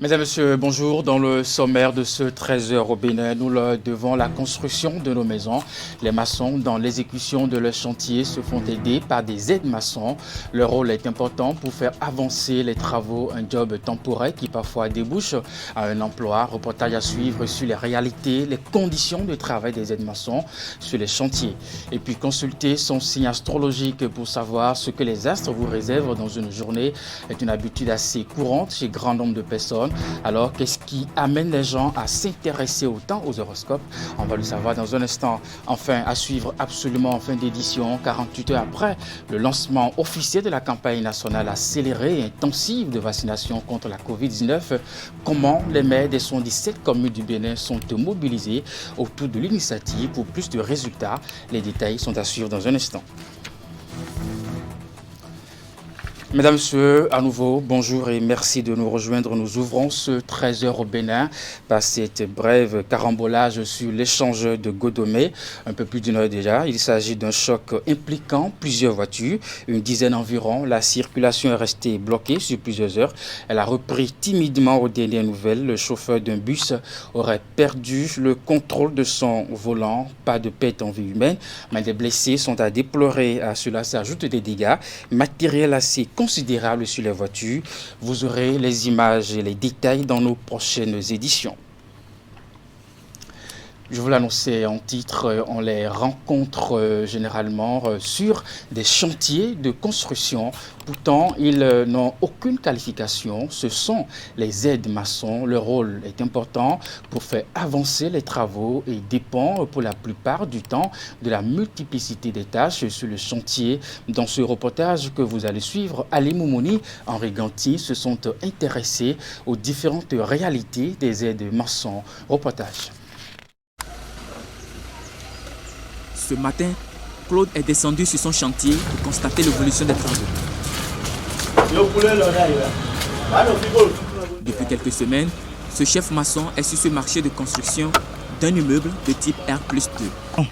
Mesdames, Messieurs, bonjour. Dans le sommaire de ce 13h au Bénin, nous leur devons la construction de nos maisons. Les maçons, dans l'exécution de leurs chantiers, se font aider par des aides-maçons. Leur rôle est important pour faire avancer les travaux, un job temporaire qui parfois débouche à un emploi. Reportage à suivre sur les réalités, les conditions de travail des aides-maçons sur les chantiers. Et puis consulter son signe astrologique pour savoir ce que les astres vous réservent dans une journée est une habitude assez courante chez grand nombre de personnes. Alors, qu'est-ce qui amène les gens à s'intéresser autant aux horoscopes? On va le savoir dans un instant. Enfin, à suivre absolument en fin d'édition, 48 heures après le lancement officiel de la campagne nationale accélérée et intensive de vaccination contre la Covid-19. Comment les maires des 77 communes du Bénin sont mobilisés autour de l'initiative pour plus de résultats? Les détails sont à suivre dans un instant. Mesdames, Messieurs, à nouveau, bonjour et merci de nous rejoindre. Nous ouvrons ce 13h au Bénin par cette brève carambolage sur l'échange de Godomé, un peu plus d'une heure déjà. Il s'agit d'un choc impliquant plusieurs voitures, une dizaine environ. La circulation est restée bloquée sur plusieurs heures. Elle a repris timidement aux dernières nouvelles. Le chauffeur d'un bus aurait perdu le contrôle de son volant. Pas de perte en vie humaine, mais des blessés sont à déplorer. À cela s'ajoutent des dégâts matériels assez considérable sur les voitures. Vous aurez les images et les détails dans nos prochaines éditions. Je vous l'annonçais en titre, on les rencontre généralement sur des chantiers de construction. Pourtant, ils n'ont aucune qualification. Ce sont les aides-maçons. Leur rôle est important pour faire avancer les travaux et dépend pour la plupart du temps de la multiplicité des tâches sur le chantier. Dans ce reportage que vous allez suivre, Ali Moumouni, Henri Ganti se sont intéressés aux différentes réalités des aides-maçons. Reportage. Ce matin, Claude est descendu sur son chantier pour constater l'évolution des travaux. Depuis quelques semaines, ce chef maçon est sur ce marché de construction d'un immeuble de type R+2.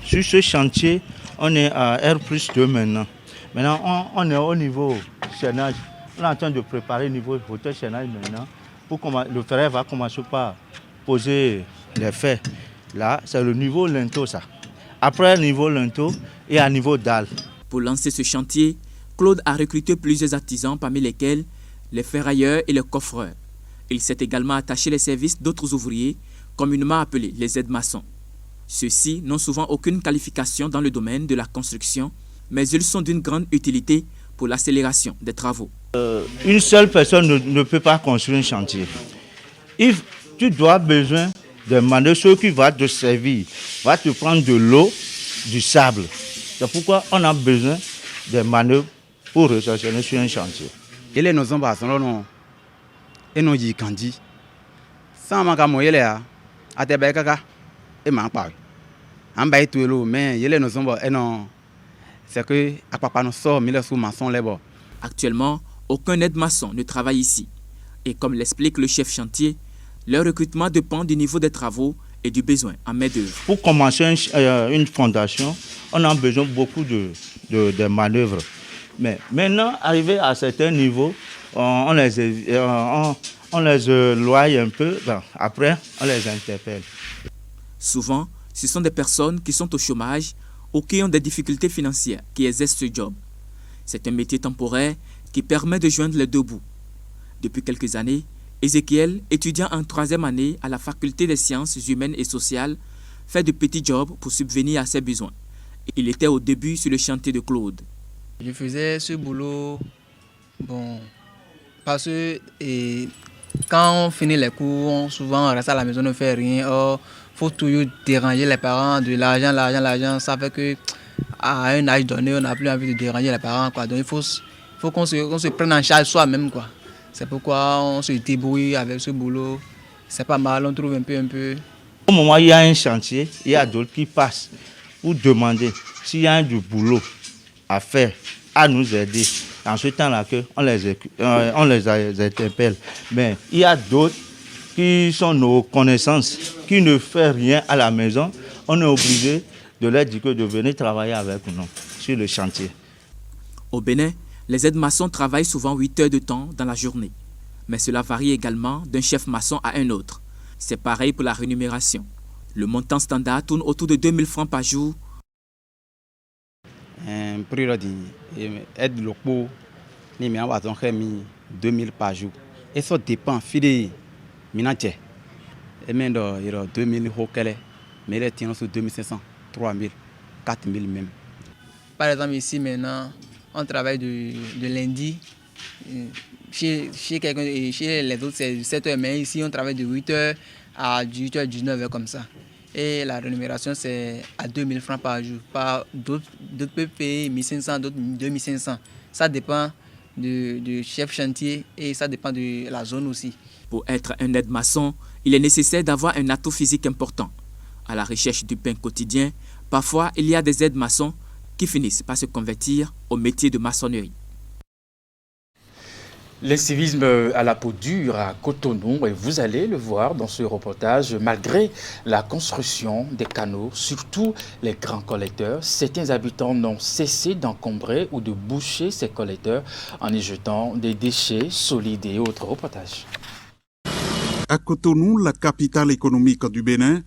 Sur ce chantier, on est à R+2 maintenant. Maintenant, on est au niveau chaînage. On est en train de préparer le niveau fauteuil chaînage maintenant. Le frère va commencer par poser les fers. Là, c'est le niveau linteau, ça. Après, niveau linteau et à niveau dalle. Pour lancer ce chantier, Claude a recruté plusieurs artisans, parmi lesquels les ferrailleurs et les coffreurs. Il s'est également attaché les services d'autres ouvriers, communément appelés les aides-maçons. Ceux-ci n'ont souvent aucune qualification dans le domaine de la construction, mais ils sont d'une grande utilité pour l'accélération des travaux. Une seule personne ne peut pas construire un chantier. Tu dois besoin de manœuvres, ceux qui vont te servir, va te prendre de l'eau, du sable. C'est pourquoi on a besoin de manœuvres pour réceptionner sur un chantier. Il est nos ambassadeurs, et nos yikandi. Sans ma camoyele à te baïkaka, et ma part. En baï tout l'eau, mais il est nos ambassadeurs, et non. C'est que, à papa nous sort, mais les sous-maçons les bas. Actuellement, aucun aide-maçon ne travaille ici. Et comme l'explique le chef chantier, leur recrutement dépend du niveau des travaux et du besoin en main-d'œuvre. Pour commencer une fondation, on a besoin beaucoup de manœuvres. Mais maintenant, arrivé à certains niveaux, on les loie un peu, après on les interpelle. Souvent, ce sont des personnes qui sont au chômage ou qui ont des difficultés financières qui exercent ce job. C'est un métier temporaire qui permet de joindre les deux bouts. Depuis quelques années, Ézéchiel, étudiant en 3e année à la faculté des sciences humaines et sociales, fait de petits jobs pour subvenir à ses besoins. Il était au début sur le chantier de Claude. Je faisais ce boulot, parce que quand on finit les cours, souvent on reste à la maison, on ne fait rien. Il faut toujours déranger les parents, de l'argent. Ça fait qu'à un âge donné, on n'a plus envie de déranger les parents, quoi. Donc il faut qu'on se prenne en charge soi-même, quoi. C'est pourquoi on se débrouille avec ce boulot. C'est pas mal, on trouve un peu. Au moment où il y a un chantier, il y a d'autres qui passent pour demander s'il y a du boulot à faire, à nous aider. En ce temps-là, on les interpelle. Mais il y a d'autres qui sont nos connaissances, qui ne font rien à la maison. On est obligé de leur dire de venir travailler avec nous sur le chantier. Au Bénin, les aides-maçons travaillent souvent 8 heures de temps dans la journée. Mais cela varie également d'un chef maçon à un autre. C'est pareil pour la rémunération. Le montant standard tourne autour de 2000 francs par jour. Prix aide locaux, ni mais on va 2000 par jour. Et ça dépend fidé minache. Et même il y a 2000 hokele, mais les tiens sur 2500, 3000, 4000 même. Par exemple ici maintenant, on travaille de lundi. Chez les autres c'est 7h, mais ici on travaille de 8h à 18h, 19h comme ça. Et la rémunération c'est à 2000 francs par jour. D'autres peuvent payer 1500, d'autres 2500. Ça dépend du chef chantier et ça dépend de la zone aussi. Pour être un aide-maçon, il est nécessaire d'avoir un atout physique important. À la recherche du pain quotidien, parfois il y a des aides-maçons qui finissent par se convertir au métier de maçonnerie. L'incivisme à la peau dure à Cotonou, et vous allez le voir dans ce reportage, malgré la construction des canaux, surtout les grands collecteurs, certains habitants n'ont cessé d'encombrer ou de boucher ces collecteurs en y jetant des déchets solides et autres. Reportages. À Cotonou, la capitale économique du Bénin,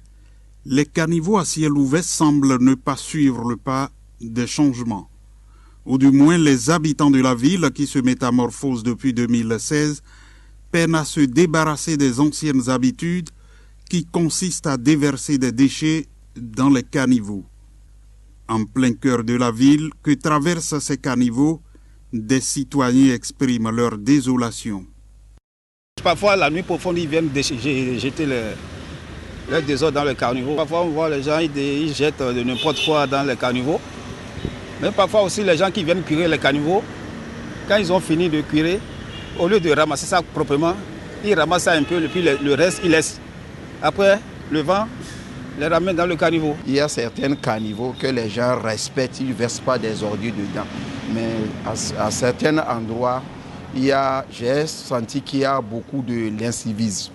les caniveaux à ciel ouvert semblent ne pas suivre le pas des changements. Ou du moins les habitants de la ville qui se métamorphosent depuis 2016 peinent à se débarrasser des anciennes habitudes qui consistent à déverser des déchets dans les caniveaux. En plein cœur de la ville que traversent ces caniveaux, des citoyens expriment leur désolation. Parfois, la nuit profonde, ils viennent jeter le désordre dans les caniveaux. Parfois, on voit les gens, ils jettent de n'importe quoi dans les caniveaux. Mais parfois aussi, les gens qui viennent curer les caniveaux, quand ils ont fini de curer, au lieu de ramasser ça proprement, ils ramassent ça un peu, et puis le reste, ils laissent. Après, le vent les ramène dans le caniveau. Il y a certains caniveaux que les gens respectent, ils ne versent pas des ordures dedans. Mais à certains endroits, j'ai senti qu'il y a beaucoup de l'incivisme.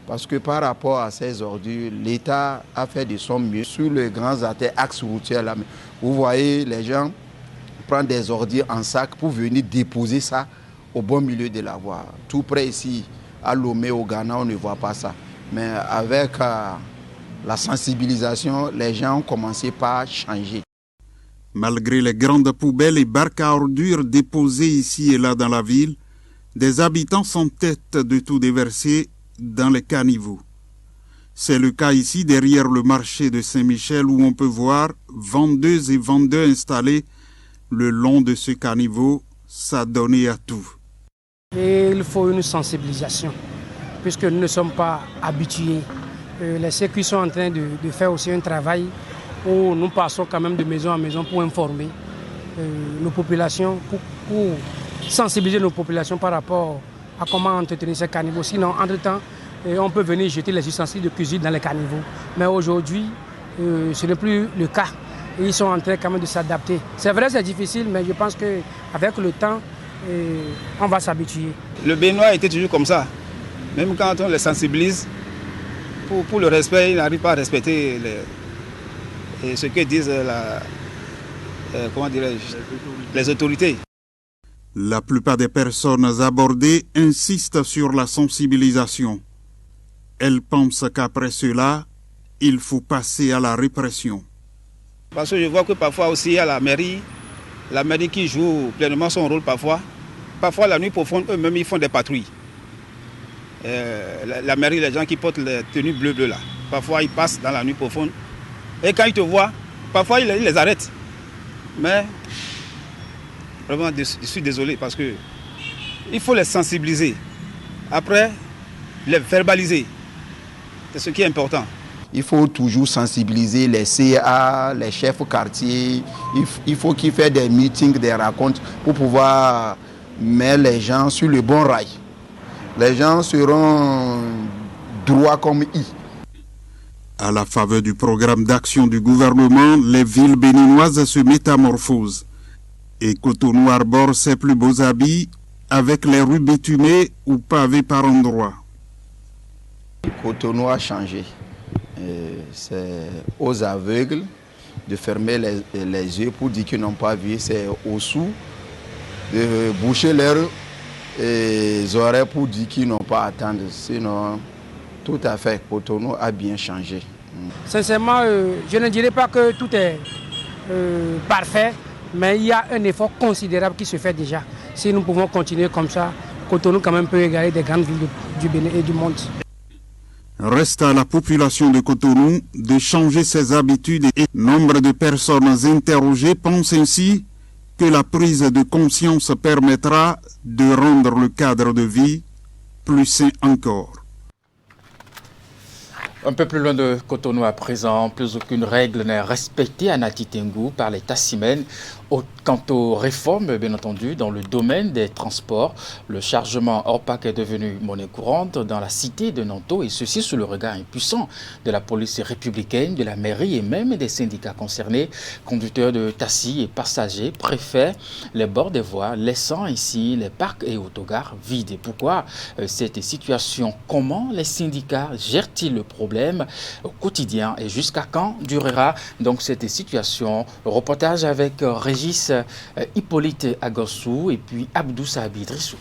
Parce que par rapport à ces ordures, l'État a fait de son mieux sur les grands axes routiers. Là. Vous voyez, les gens prennent des ordures en sac pour venir déposer ça au bon milieu de la voie. Tout près ici, à Lomé, au Ghana, on ne voit pas ça. Mais avec la sensibilisation, les gens ont commencé par changer. Malgré les grandes poubelles et barques à ordures déposées ici et là dans la ville, des habitants s'entêtent de tout déverser dans les caniveaux. C'est le cas ici derrière le marché de Saint-Michel où on peut voir vendeuses et vendeurs installés le long de ce caniveau s'adonner à tout. Et il faut une sensibilisation puisque nous ne sommes pas habitués. Les sécu sont en train de faire aussi un travail où nous passons quand même de maison en maison pour informer nos populations, pour sensibiliser nos populations par rapport à comment entretenir ces caniveaux. Sinon, entre-temps, on peut venir jeter les ustensiles de cuisine dans les caniveaux. Mais aujourd'hui, ce n'est plus le cas. Et ils sont en train quand même de s'adapter. C'est vrai, c'est difficile, mais je pense qu'avec le temps, on va s'habituer. Le Béninois était toujours comme ça. Même quand on les sensibilise, pour le respect, ils n'arrivent pas à respecter ce que disent les autorités. La plupart des personnes abordées insistent sur la sensibilisation. Elles pensent qu'après cela, il faut passer à la répression. Parce que je vois que parfois aussi il y a la mairie qui joue pleinement son rôle parfois. Parfois la nuit profonde, eux-mêmes ils font des patrouilles. La mairie, les gens qui portent les tenues bleues là, parfois ils passent dans la nuit profonde. Et quand ils te voient, parfois ils les arrêtent. Mais vraiment, je suis désolé parce que il faut les sensibiliser. Après, les verbaliser. C'est ce qui est important. Il faut toujours sensibiliser les CA, les chefs quartiers. Il faut qu'ils fassent des meetings, des rencontres pour pouvoir mettre les gens sur le bon rail. Les gens seront droits comme I. À la faveur du programme d'action du gouvernement, les villes béninoises se métamorphosent. Et Cotonou arbore ses plus beaux habits avec les rues bitumées ou pavées par endroits. Cotonou a changé. C'est aux aveugles de fermer les yeux pour dire qu'ils n'ont pas vu. C'est aux sourds de boucher Et j'aurais pour dire qu'ils n'ont pas à attendre. Sinon, tout à fait, Cotonou a bien changé. Sincèrement, je ne dirais pas que tout est parfait, mais il y a un effort considérable qui se fait déjà. Si nous pouvons continuer comme ça, Cotonou quand même peut égaler des grandes villes du Bénin et du monde. Reste à la population de Cotonou de changer ses habitudes et nombre de personnes interrogées pensent ainsi que la prise de conscience permettra de rendre le cadre de vie plus sain encore. Un peu plus loin de Cotonou à présent, plus aucune règle n'est respectée à Nati Tengou par les Tassimènes. Quant aux réformes, bien entendu, dans le domaine des transports, le chargement hors pack est devenu monnaie courante dans la cité de Nanto, et ceci sous le regard impuissant de la police républicaine, de la mairie et même des syndicats concernés. Conducteurs de taxis et passagers préfèrent les bords des voies, laissant ainsi les parcs et autogares vides. Et pourquoi cette situation? Comment les syndicats gèrent-ils le problème au quotidien et jusqu'à quand durera donc cette situation? Reportage avec Régis Hippolyte Agossou et puis Abdou Sabi Drissou.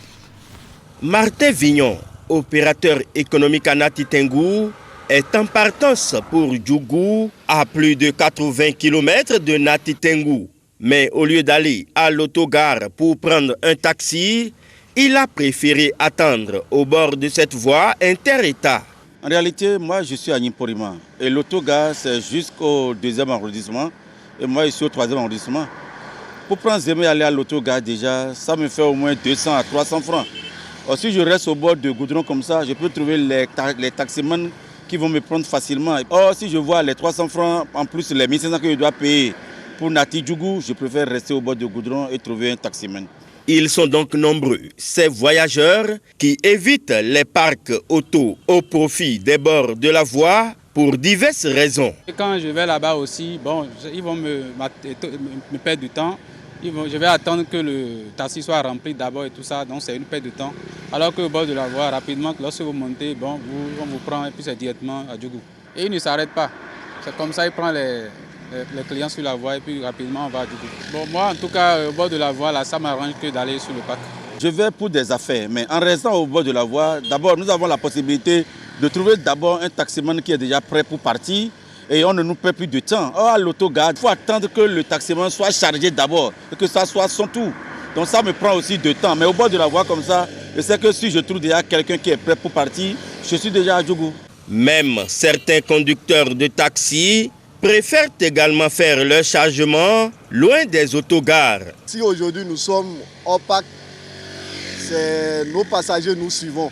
Martin Vignon, opérateur économique à Nati Tengou, est en partance pour Djougou, à plus de 80 km de Nati Tengou. Mais au lieu d'aller à l'autogare pour prendre un taxi, il a préféré attendre au bord de cette voie inter-État. En réalité, moi je suis à Nimporima et l'autogare c'est jusqu'au 2e arrondissement et moi je suis au 3e arrondissement. Pour prendre Zémé et aller à l'autogare déjà, ça me fait au moins 200 à 300 francs. Alors, si je reste au bord de goudron comme ça, je peux trouver les taximans qui vont me prendre facilement. Or, si je vois les 300 francs, en plus les 1500 que je dois payer pour Nati Djougou, je préfère rester au bord de goudron et trouver un taximan. Ils sont donc nombreux, ces voyageurs qui évitent les parcs auto au profit des bords de la voie pour diverses raisons. Et quand je vais là-bas aussi, bon, ils vont me perdre du temps. Je vais attendre que le taxi soit rempli d'abord et tout ça, donc c'est une perte de temps. Alors qu'au bord de la voie, rapidement, lorsque vous montez, bon, on vous prend et puis c'est directement à Djougou. Et il ne s'arrête pas. C'est comme ça, il prend les clients sur la voie et puis rapidement on va à Djougou. Bon, moi en tout cas, au bord de la voie, là, ça m'arrange que d'aller sur le parc. Je vais pour des affaires, mais en restant au bord de la voie, d'abord nous avons la possibilité de trouver d'abord un taximan qui est déjà prêt pour partir. Et on ne nous perd plus de temps. Or, à l'autogare, il faut attendre que le taximan soit chargé d'abord et que ça soit son tour. Donc ça me prend aussi de temps. Mais au bord de la voie comme ça, je sais que si je trouve déjà quelqu'un qui est prêt pour partir, je suis déjà à Djougou. Même certains conducteurs de taxi préfèrent également faire leur chargement loin des autogares. Si aujourd'hui nous sommes au parc, c'est nos passagers nous suivons.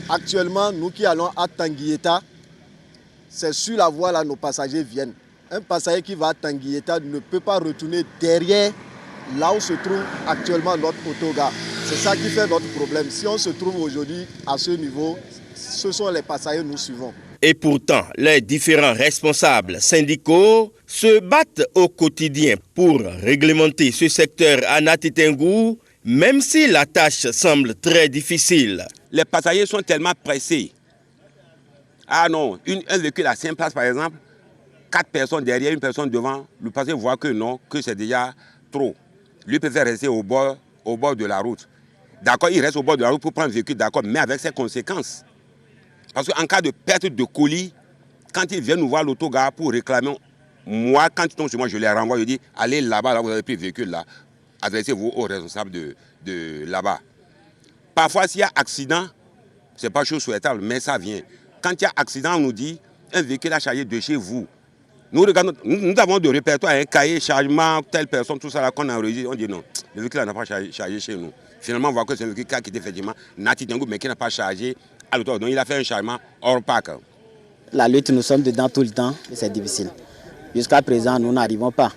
Actuellement, nous qui allons à Tanguieta, c'est sur la voie là nos passagers viennent. Un passager qui va à Tanguieta ne peut pas retourner derrière là où se trouve actuellement notre autogare. C'est ça qui fait notre problème. Si on se trouve aujourd'hui à ce niveau, ce sont les passagers que nous suivons. Et pourtant, les différents responsables syndicaux se battent au quotidien pour réglementer ce secteur à Nati Tengou, même si la tâche semble très difficile. Les passagers sont tellement pressés. Ah non, un véhicule à 5 places par exemple, 4 personnes derrière, une personne devant, le passager voit que non, que c'est déjà trop. Lui préfère rester au bord de la route. D'accord, il reste au bord de la route pour prendre le véhicule, d'accord, mais avec ses conséquences. Parce qu'en cas de perte de colis, quand ils viennent nous voir l'autogare pour réclamer, moi, quand ils tombent chez moi, je les renvoie, je dis, allez là-bas, là, vous avez pris le véhicule là, adressez-vous aux responsables de là-bas. Parfois, s'il y a accident, ce n'est pas chose souhaitable, mais ça vient. Quand il y a accident, on nous dit, un véhicule a chargé de chez vous. Nous avons de répertoire, un cahier, chargement, telle personne, tout ça là qu'on a enregistré. On dit non, le véhicule n'a pas chargé chez nous. Finalement, on voit que c'est un véhicule qui a quitté effectivement Nati Tengou, mais qui n'a pas chargé à l'auto. Donc il a fait un chargement hors parc. La lutte, nous sommes dedans tout le temps, c'est difficile. Jusqu'à présent, nous n'arrivons pas.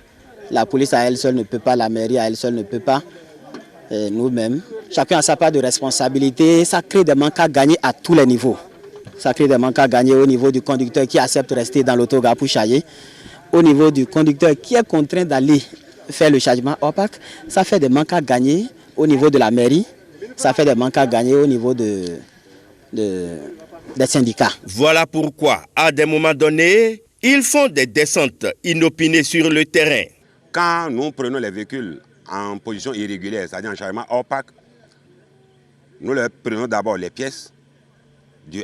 La police à elle seule ne peut pas, la mairie à elle seule ne peut pas. Nous-mêmes, chacun a sa part de responsabilité. Ça crée des manques à gagner à tous les niveaux. Ça crée des manques à gagner au niveau du conducteur qui accepte de rester dans l'autogare pour charger. Au niveau du conducteur qui est contraint d'aller faire le chargement hors parc. Ça fait des manques à gagner au niveau de la mairie. Ça fait des manques à gagner au niveau des syndicats. Voilà pourquoi, à des moments donnés, ils font des descentes inopinées sur le terrain. Quand nous prenons les véhicules en position irrégulière, c'est-à-dire en chargement hors parc, Nous leur prenons d'abord les pièces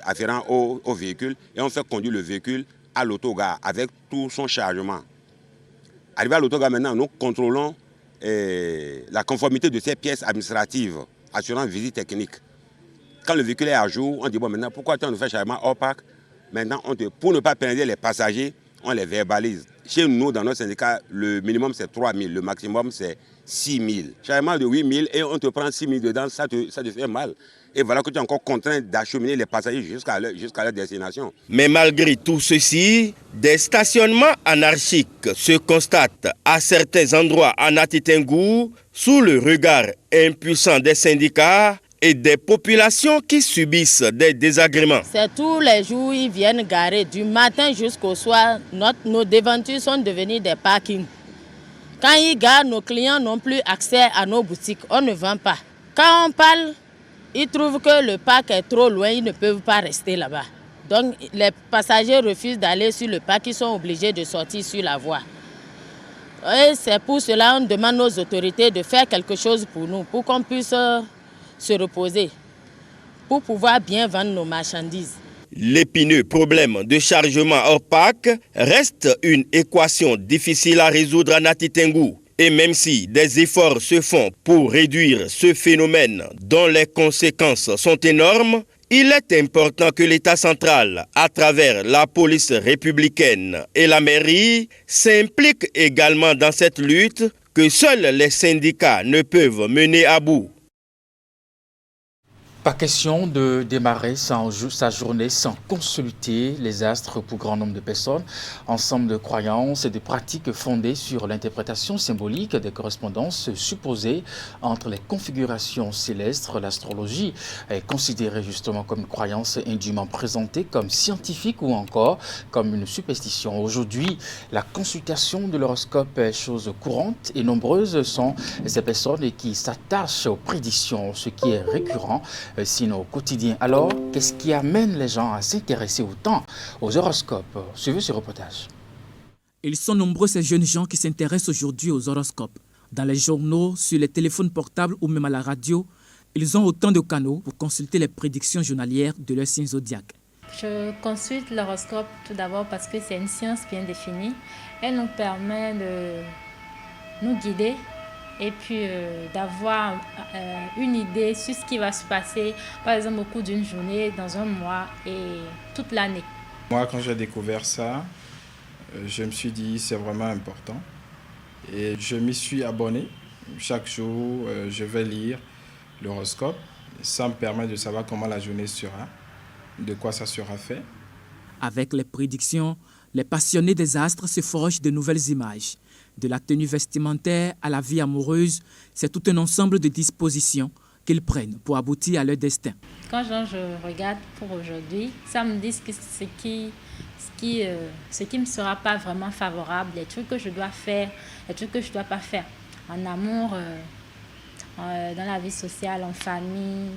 afférentes au véhicule et on fait conduire le véhicule à l'autogare avec tout son chargement. Arrivé à l'autogare maintenant, nous contrôlons la conformité de ces pièces administratives, assurant visite technique. Quand le véhicule est à jour, on dit bon maintenant pourquoi tu nous fais chargement hors parc? Maintenant, pour ne pas pénaliser les passagers, on les verbalise. Chez nous, dans notre syndicat, le minimum c'est 3 000, le maximum c'est 6 000. Chargement de 8 000 et on te prend 6 000 dedans, ça te fait mal. Et voilà que tu es encore contraint d'acheminer les passagers jusqu'à leur destination. Mais malgré tout ceci, des stationnements anarchiques se constatent à certains endroits en Nati Tengou sous le regard impuissant des syndicats et des populations qui subissent des désagréments. C'est tous les jours ils viennent garer, du matin jusqu'au soir. Nos devantures sont devenues des parkings. Quand ils garent, nos clients n'ont plus accès à nos boutiques. On ne vend pas. Quand on parle, ils trouvent que le parc est trop loin, ils ne peuvent pas rester là-bas. Donc les passagers refusent d'aller sur le parc, ils sont obligés de sortir sur la voie. Et c'est pour cela qu'on demande aux autorités de faire quelque chose pour nous, pour qu'on puisse se reposer, pour pouvoir bien vendre nos marchandises. L'épineux problème de chargement hors parc reste une équation difficile à résoudre à Nati Tengou. Et même si des efforts se font pour réduire ce phénomène dont les conséquences sont énormes, il est important que l'État central, à travers la police républicaine et la mairie, s'implique également dans cette lutte que seuls les syndicats ne peuvent mener à bout. Pas question de démarrer sa journée sans consulter les astres pour grand nombre de personnes. Ensemble de croyances et de pratiques fondées sur l'interprétation symbolique des correspondances supposées entre les configurations célestes. L'astrologie est considérée justement comme une croyance indûment présentée comme scientifique ou encore comme une superstition. Aujourd'hui, la consultation de l'horoscope est chose courante et nombreuses sont ces personnes qui s'attachent aux prédictions, ce qui est récurrent. Sinon au quotidien. Alors, qu'est-ce qui amène les gens à s'intéresser autant aux horoscopes? Suivez ce reportage. Ils sont nombreux ces jeunes gens qui s'intéressent aujourd'hui aux horoscopes. Dans les journaux, sur les téléphones portables ou même à la radio, ils ont autant de canaux pour consulter les prédictions journalières de leur signe zodiaque. Je consulte l'horoscope tout d'abord parce que c'est une science bien définie. Elle nous permet de nous guider et puis d'avoir une idée sur ce qui va se passer, par exemple au cours d'une journée, dans un mois et toute l'année. Moi, quand j'ai découvert ça, je me suis dit c'est vraiment important et je m'y suis abonné. Chaque jour, je vais lire l'horoscope. Ça me permet de savoir comment la journée sera, de quoi ça sera fait. Avec les prédictions, les passionnés des astres se forgent de nouvelles images. De la tenue vestimentaire à la vie amoureuse, c'est tout un ensemble de dispositions qu'ils prennent pour aboutir à leur destin. Quand je regarde pour aujourd'hui, ça me dit que ce qui me sera pas vraiment favorable, les trucs que je dois faire, les trucs que je dois pas faire. En amour, dans la vie sociale, en famille,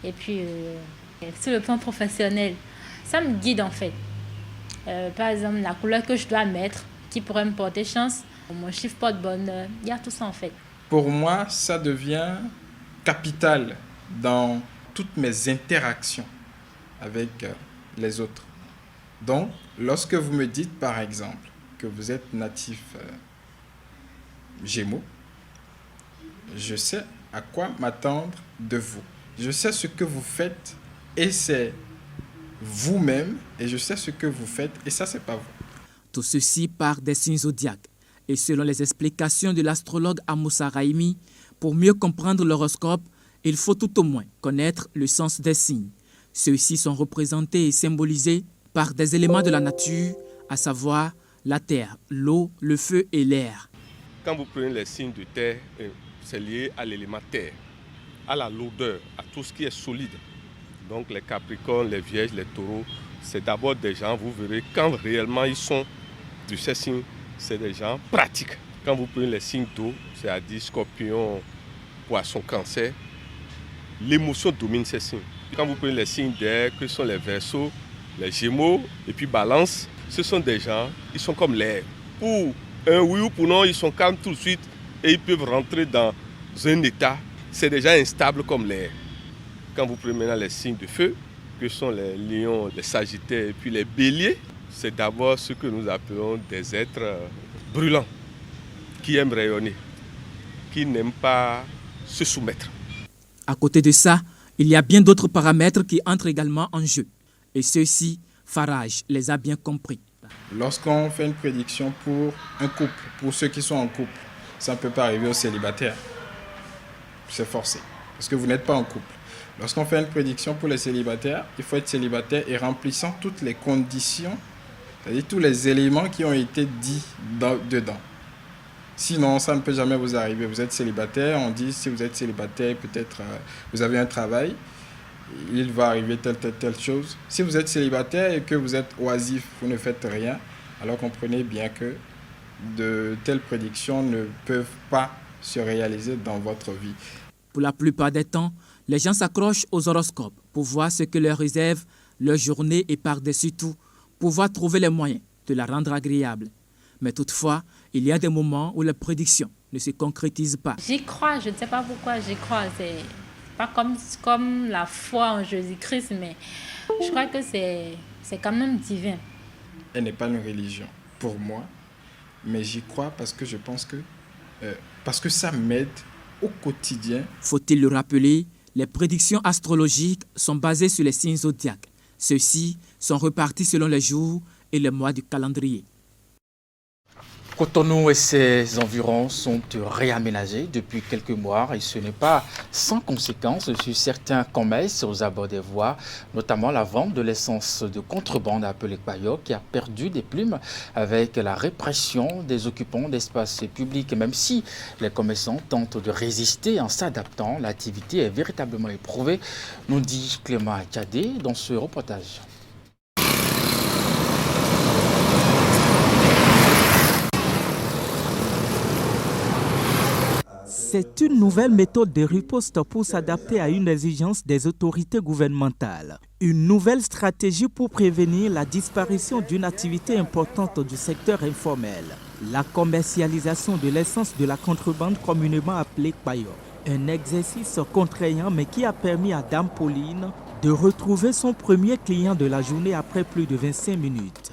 et puis sur le plan professionnel. Ça me guide en fait. Par exemple, la couleur que je dois mettre, qui pourrait me porter chance, mon chiffre porte-bonheur, il y a tout ça en fait. Pour moi, ça devient capital dans toutes mes interactions avec les autres. Donc, lorsque vous me dites par exemple que vous êtes natif Gémeaux, je sais à quoi m'attendre de vous. Je sais ce que vous faites et c'est vous-même et je sais ce que vous faites et ça, c'est pas vous. Tout ceci part des signes zodiaques. Et selon les explications de l'astrologue Amoussa Raimi, pour mieux comprendre l'horoscope, il faut tout au moins connaître le sens des signes. Ceux-ci sont représentés et symbolisés par des éléments de la nature, à savoir la terre, l'eau, le feu et l'air. Quand vous prenez les signes de terre, c'est lié à l'élément terre, à la lourdeur, à tout ce qui est solide. Donc les Capricornes, les Vierges, les Taureaux, c'est d'abord des gens, vous verrez, quand réellement ils sont de ces signes, c'est des gens pratiques. Quand vous prenez les signes d'eau, c'est-à-dire Scorpion, Poisson, Cancer, l'émotion domine ces signes. Quand vous prenez les signes d'air, que sont les Verseaux, les Gémeaux et puis Balance, ce sont des gens, ils sont comme l'air. Pour un oui ou pour non, ils sont calmes tout de suite et ils peuvent rentrer dans un état. C'est des gens instables comme l'air. Quand vous prenez maintenant les signes de feu, que sont les lions, les sagittaires et puis les béliers, c'est d'abord ce que nous appelons des êtres brûlants, qui aiment rayonner, qui n'aiment pas se soumettre. À côté de ça, il y a bien d'autres paramètres qui entrent également en jeu. Et ceux-ci, Farage les a bien compris. Lorsqu'on fait une prédiction pour un couple, pour ceux qui sont en couple, ça ne peut pas arriver aux célibataires. C'est forcé, parce que vous n'êtes pas en couple. Lorsqu'on fait une prédiction pour les célibataires, il faut être célibataire et remplissant toutes les conditions, c'est-à-dire tous les éléments qui ont été dits dedans. Sinon, ça ne peut jamais vous arriver. Vous êtes célibataire, on dit si vous êtes célibataire, peut-être vous avez un travail, il va arriver telle chose. Si vous êtes célibataire et que vous êtes oisif, vous ne faites rien, alors comprenez bien que de telles prédictions ne peuvent pas se réaliser dans votre vie. Pour la plupart des temps, les gens s'accrochent aux horoscopes pour voir ce que leur réserve leur journée et par-dessus tout, pouvoir trouver les moyens de la rendre agréable. Mais toutefois, il y a des moments où les prédictions ne se concrétisent pas. J'y crois, je ne sais pas pourquoi j'y crois. C'est pas comme la foi en Jésus-Christ, mais je crois que c'est quand même divin. Elle n'est pas une religion pour moi, mais j'y crois parce que je pense que ça m'aide au quotidien. Faut-il le rappeler, les prédictions astrologiques sont basées sur les signes zodiaques. Ceux-ci sont repartis selon les jours et les mois du calendrier. Cotonou et ses environs sont réaménagés depuis quelques mois et ce n'est pas sans conséquence sur certains commerces aux abords des voies, notamment la vente de l'essence de contrebande appelée Payo qui a perdu des plumes avec la répression des occupants d'espaces publics. Même si les commerçants tentent de résister en s'adaptant, l'activité est véritablement éprouvée, nous dit Clément Akadé dans ce reportage. C'est une nouvelle méthode de riposte pour s'adapter à une exigence des autorités gouvernementales. Une nouvelle stratégie pour prévenir la disparition d'une activité importante du secteur informel. La commercialisation de l'essence de la contrebande communément appelée Payo. Un exercice contraignant mais qui a permis à Dame Pauline de retrouver son premier client de la journée après plus de 25 minutes.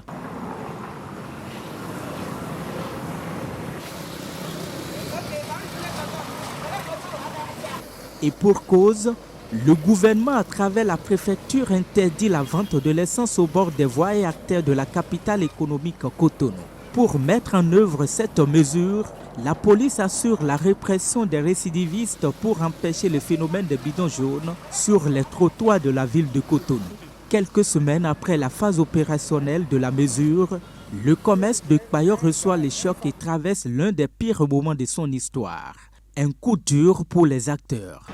Et pour cause, le gouvernement à travers la préfecture interdit la vente de l'essence au bord des voies et artères de la capitale économique Cotonou. Pour mettre en œuvre cette mesure, la police assure la répression des récidivistes pour empêcher le phénomène des bidons jaunes sur les trottoirs de la ville de Cotonou. Quelques semaines après la phase opérationnelle de la mesure, le commerce de Payo reçoit les chocs et traverse l'un des pires moments de son histoire. Un coup dur pour les acteurs.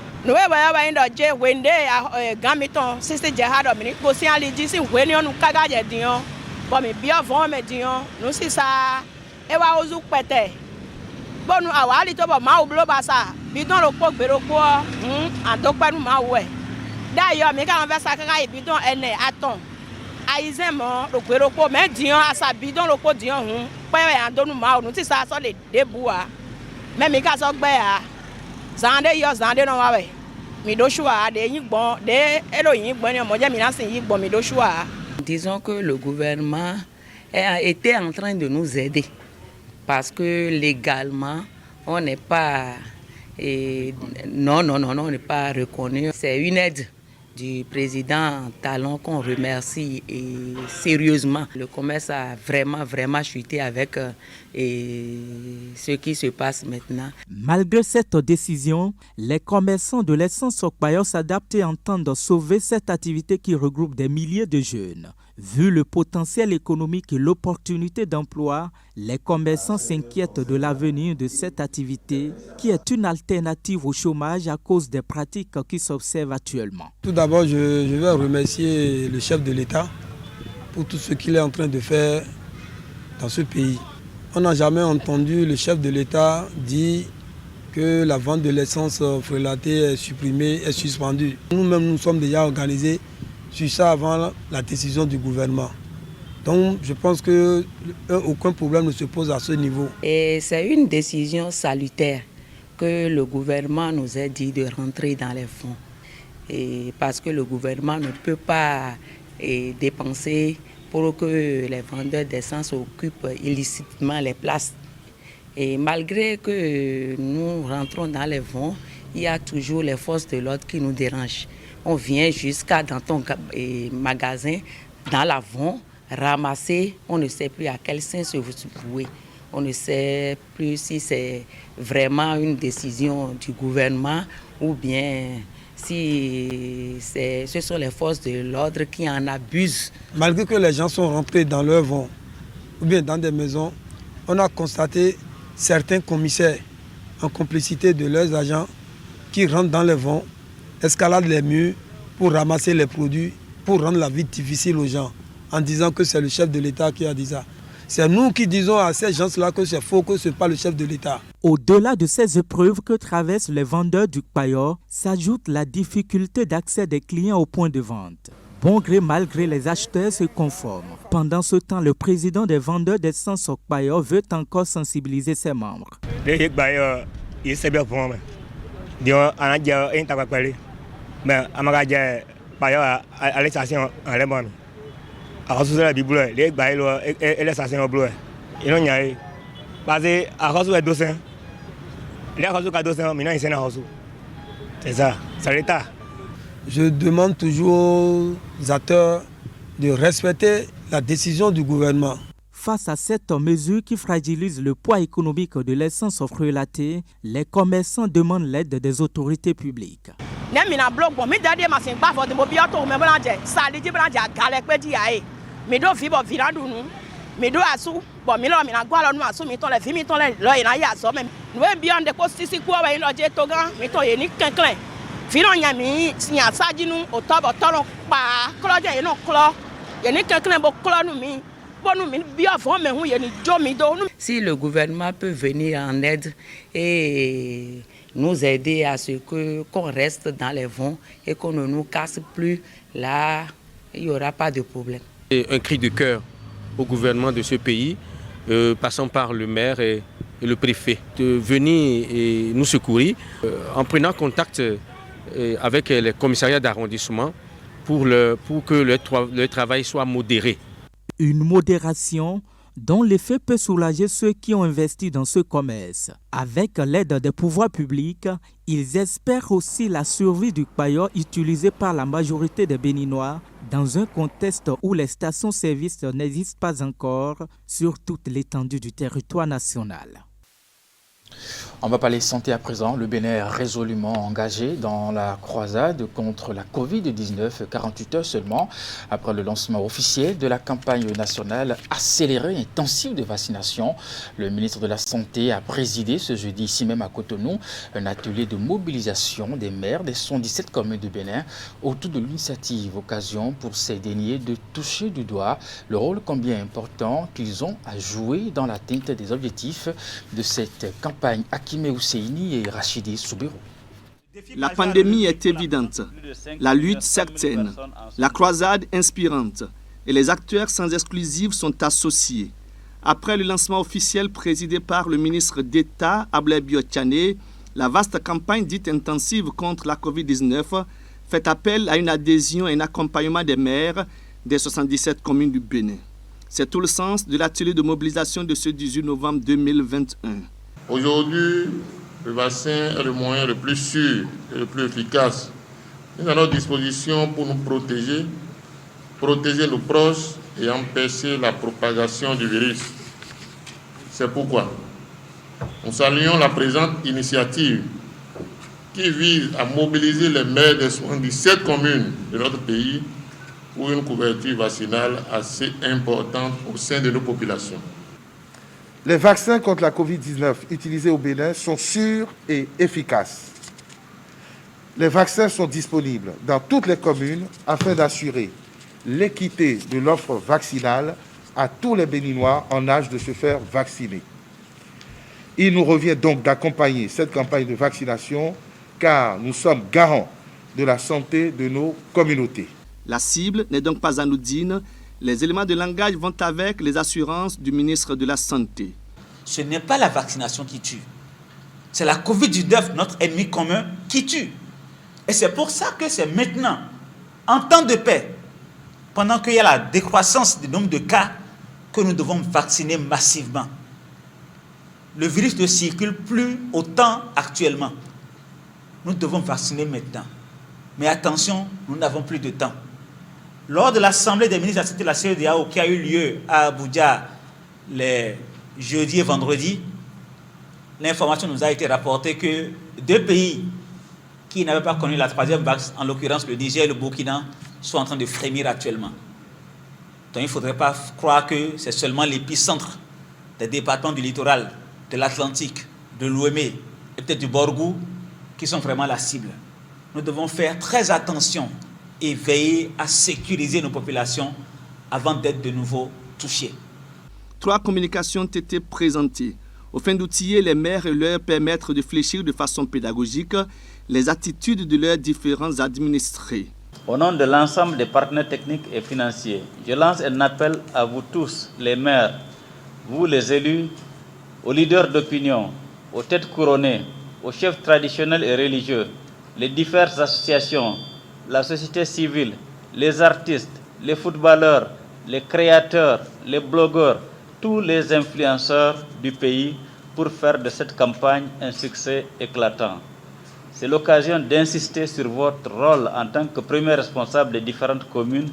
Disons que le gouvernement était en train de nous aider parce que légalement, on n'est pas... on n'est pas reconnu. C'est une aide du président Talon qu'on remercie et sérieusement. Le commerce a vraiment chuté avec ce qui se passe maintenant. Malgré cette décision, les commerçants de l'essence au Payo s'adaptent et entendent sauver cette activité qui regroupe des milliers de jeunes. Vu le potentiel économique et l'opportunité d'emploi, les commerçants s'inquiètent de l'avenir de cette activité qui est une alternative au chômage à cause des pratiques qui s'observent actuellement. Tout d'abord, je vais remercier le chef de l'État pour tout ce qu'il est en train de faire dans ce pays. On n'a jamais entendu le chef de l'État dire que la vente de l'essence frelatée est supprimée, est suspendue. Nous-mêmes, nous sommes déjà organisés sur ça avant la décision du gouvernement. Donc je pense qu'aucun problème ne se pose à ce niveau. Et c'est une décision salutaire que le gouvernement nous a dit de rentrer dans les fonds. et parce que le gouvernement ne peut pas dépenser pour que les vendeurs d'essence occupent illicitement les places. Et malgré que nous rentrons dans les vents, il y a toujours les forces de l'ordre qui nous dérangent. On vient jusqu'à dans ton magasin, dans l'avant, ramasser, on ne sait plus à quel sens se vouer. On ne sait plus si c'est vraiment une décision du gouvernement ou bien si ce sont les forces de l'ordre qui en abusent. Malgré que les gens sont rentrés dans leur vent ou bien dans des maisons, on a constaté certains commissaires en complicité de leurs agents qui rentrent dans les vents, escaladent les murs pour ramasser les produits, pour rendre la vie difficile aux gens, en disant que c'est le chef de l'État qui a dit ça. C'est nous qui disons à ces gens-là que c'est faux, que ce n'est pas le chef de l'État. Au-delà de ces épreuves que traversent les vendeurs du Kpayor, s'ajoute la difficulté d'accès des clients au point de vente. Bon gré mal gré, les acheteurs se conforment. Pendant ce temps, le président des vendeurs d'essence au Kpayor veut encore sensibiliser ses membres. Je demande toujours aux acteurs de respecter la décision du gouvernement. Face à cette mesure qui fragilise le poids économique de l'essence relatée, les commerçants demandent l'aide des autorités publiques. Si le gouvernement peut venir en aide et nous aider à ce qu'on reste dans les vents et qu'on ne nous casse plus, là, il n'y aura pas de problème. Et un cri de cœur au gouvernement de ce pays, passant par le maire et le préfet, de venir nous secourir en prenant contact avec les commissariats d'arrondissement pour que le travail soit modéré. Une modération dont l'effet peut soulager ceux qui ont investi dans ce commerce. Avec l'aide des pouvoirs publics, ils espèrent aussi la survie du Kpayor utilisé par la majorité des Béninois dans un contexte où les stations-service n'existent pas encore sur toute l'étendue du territoire national. On va parler santé à présent. Le Bénin est résolument engagé dans la croisade contre la Covid-19, 48 heures seulement après le lancement officiel de la campagne nationale accélérée et intensive de vaccination. Le ministre de la Santé a présidé ce jeudi ici même à Cotonou un atelier de mobilisation des maires des 117 communes de Bénin autour de l'initiative, occasion pour ces derniers de toucher du doigt le rôle combien important qu'ils ont à jouer dans l'atteinte des objectifs de cette campagne. Akime Ousseini et Rachidi Soubirou. La pandémie est évidente, la lutte certaine, la croisade inspirante et les acteurs sans exclusive sont associés. Après le lancement officiel présidé par le ministre d'État Ablai Biotchane, la vaste campagne dite intensive contre la Covid-19 fait appel à une adhésion et un accompagnement des maires des 77 communes du Bénin. C'est tout le sens de l'atelier de mobilisation de ce 18 novembre 2021. Aujourd'hui, le vaccin est le moyen le plus sûr et le plus efficace mis à notre disposition pour nous protéger nos proches et empêcher la propagation du virus. C'est pourquoi nous saluons la présente initiative qui vise à mobiliser les maires des 77 communes de notre pays pour une couverture vaccinale assez importante au sein de nos populations. Les vaccins contre la Covid-19 utilisés au Bénin sont sûrs et efficaces. Les vaccins sont disponibles dans toutes les communes afin d'assurer l'équité de l'offre vaccinale à tous les Béninois en âge de se faire vacciner. Il nous revient donc d'accompagner cette campagne de vaccination car nous sommes garants de la santé de nos communautés. La cible n'est donc pas anodine. Les éléments de langage vont avec les assurances du ministre de la Santé. Ce n'est pas la vaccination qui tue. C'est la Covid-19, notre ennemi commun, qui tue. Et c'est pour ça que c'est maintenant, en temps de paix, pendant qu'il y a la décroissance du nombre de cas, que nous devons vacciner massivement. Le virus ne circule plus autant actuellement. Nous devons vacciner maintenant. Mais attention, nous n'avons plus de temps. Lors de l'Assemblée des ministres de la CEDEAO qui a eu lieu à Abuja les jeudi et vendredi, l'information nous a été rapportée que 2 pays qui n'avaient pas connu la 3e vague, en l'occurrence le Niger et le Burkina, sont en train de frémir actuellement. Donc il ne faudrait pas croire que c'est seulement l'épicentre des départements du littoral, de l'Atlantique, de l'Ouémé et peut-être du Borgou qui sont vraiment la cible. Nous devons faire très attention et veiller à sécuriser nos populations avant d'être de nouveau touchés. 3 communications ont été présentées afin d'outiller les maires et leur permettre de fléchir de façon pédagogique les attitudes de leurs différents administrés. Au nom de l'ensemble des partenaires techniques et financiers, je lance un appel à vous tous, les maires, vous les élus, aux leaders d'opinion, aux têtes couronnées, aux chefs traditionnels et religieux, les diverses associations, la société civile, les artistes, les footballeurs, les créateurs, les blogueurs, tous les influenceurs du pays pour faire de cette campagne un succès éclatant. C'est l'occasion d'insister sur votre rôle en tant que premier responsable des différentes communes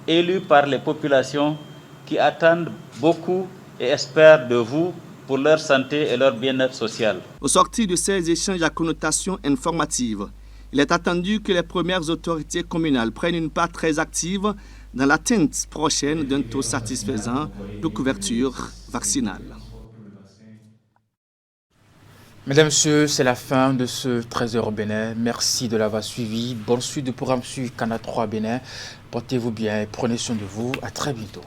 élus par les populations qui attendent beaucoup et espèrent de vous pour leur santé et leur bien-être social. Au sortir de ces échanges à connotation informative, il est attendu que les premières autorités communales prennent une part très active dans l'atteinte prochaine d'un taux satisfaisant de couverture vaccinale. Mesdames, Messieurs, c'est la fin de ce 13h au Bénin. Merci de l'avoir suivi. Bonne suite du programme sur Canal 3 Bénin. Portez-vous bien et prenez soin de vous. À très bientôt.